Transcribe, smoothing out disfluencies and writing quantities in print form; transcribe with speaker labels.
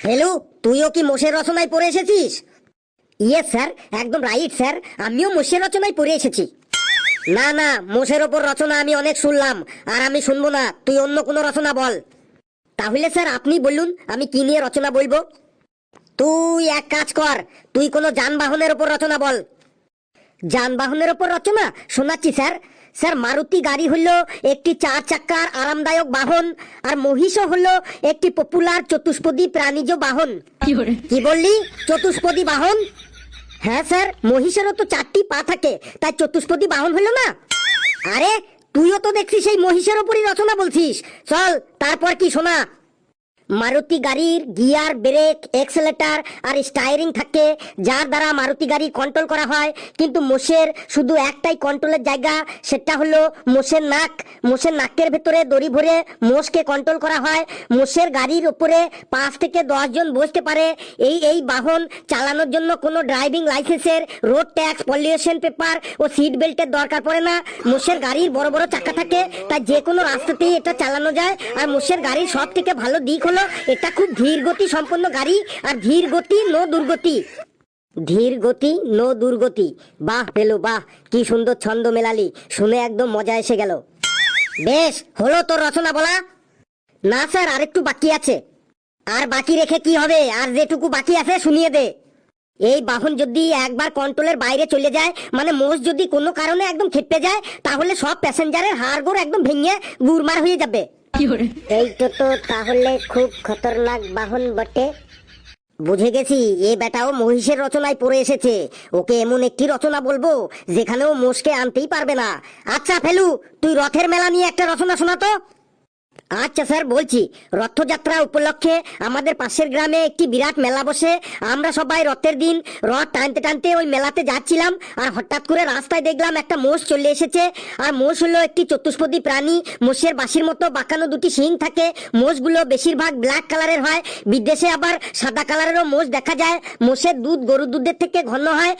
Speaker 1: Hello, তুইও কি মোষের রচনায় পড়ে এসেছিস? ইয়েস স্যার, একদম রাইট স্যার, আমিও মোষের রচনায় পড়ে এসেছি। না না, মোষের ওপর রচনা আমি অনেক শুনলাম, আর আমি শুনবো না। তুই অন্য কোনো রচনা বল। তাহলে স্যার আপনি বলুন, আমি কি নিয়ে রচনা বলবো। তুই এক কাজ কর, তুই কোনো যানবাহনের ওপর রচনা বল। যানবাহনের ওপর রচনা শোনাচ্ছি স্যার। স্যার, মারুতি গাড়ি হলো একটি 4 চাকার আরামদায়ক বাহন, আর মহিষও হলো একটি পপুলার চতুষ্পদী প্রাণীজ বাহন। কি বললি? চতুষ্পদী বাহন? হ্যাঁ স্যার, মহিষেরও তো 4টি পা থাকে, তাই চতুষ্পদী বাহন হলো না? আরে, তুইও তো দেখছি সেই মহিষের ওপরই রচনা বলছিস। চল, তারপর কি শোনা। মারুতি গাড়ির গিয়ার, ব্রেক, এক্সেলেটার আর স্টায়ারিং থাকে, যার দ্বারা মারুতি গাড়ি কন্ট্রোল করা হয়। কিন্তু মোষের শুধু একটাই কন্ট্রোলের জায়গা, সেটা হলো মোষের নাক। মোষের নাকের ভেতরে দড়ি ভরে মোষকে কন্ট্রোল করা হয়। মোষের গাড়ির ওপরে 5 থেকে 10 জন বসতে পারে। এই বাহন চালানোর জন্য কোনো ড্রাইভিং লাইসেন্সের, রোড ট্যাক্স, পলিউশন পেপার ও সিট বেল্টের দরকার পড়ে না। মোষের গাড়ির বড় বড় চাকা থাকে, তাই যে কোনো রাস্তাতেই এটা চালানো যায়। আর মোষের গাড়ির সব থেকে ভালো দিক হলো এটা খুব ধীর গতি সম্পন্ন গাড়ি, আর ধীর গতি নো দুর্গতি। ধীর গতি নো দুর্গতি। বাহ পেলু বাহ, কি সুন্দর ছন্দ মেলালি, শুনে একদম মজা এসে গেল। বেশ, হলো তোর রচনা বলা? না স্যার, আরেকটু বাকি আছে। আর বাকি রেখে কি হবে, আর যেটুকু বাকি আছে শুনিয়ে দে। এই বাহন যদি একবার কন্ট্রোলের বাইরে চলে যায়, মানে মোষ যদি কোনো কারণে একদম খেপে যায়, তাহলে সব প্যাসেঞ্জারের হাড়গোড় একদম ভেঙে গুড়মার হয়ে যাবে। এইটা তো তাহলে খুব খতরনাক বাহন বটে। বুঝে গেছি, এ বেটাও মহিষের রচনায় পড়ে এসেছে। ওকে এমন একটি রচনা বলবো যেখানেও মোষকে আনতেই পারবে না। আচ্ছা ফেলু, তুই রথের মেলা নিয়ে একটা রচনা শোনা তো। আচ্ছা স্যার, বলছি। রথযাত্রা উপলক্ষে আমাদের পাশের গ্রামে একটি বিরাট মেলা বসে। আমরা সবাই রথের দিন রথ টানতে টানতে ওই মেলাতে যাচ্ছিলাম, আর হঠাৎ করে রাস্তায় দেখলাম একটা মোষ চলে এসেছে। আর মোষ হলো একটি চতুষ্পদী প্রাণী। মোষের বাঁশির মতো বাঁকানো দুটি শিং থাকে। মোষগুলো বেশিরভাগ ব্ল্যাক কালারের হয়, বিদেশে আবার সাদা কালারেরও মোষ দেখা যায়। মোষের দুধ গরুর দুধের থেকে ঘন হয়।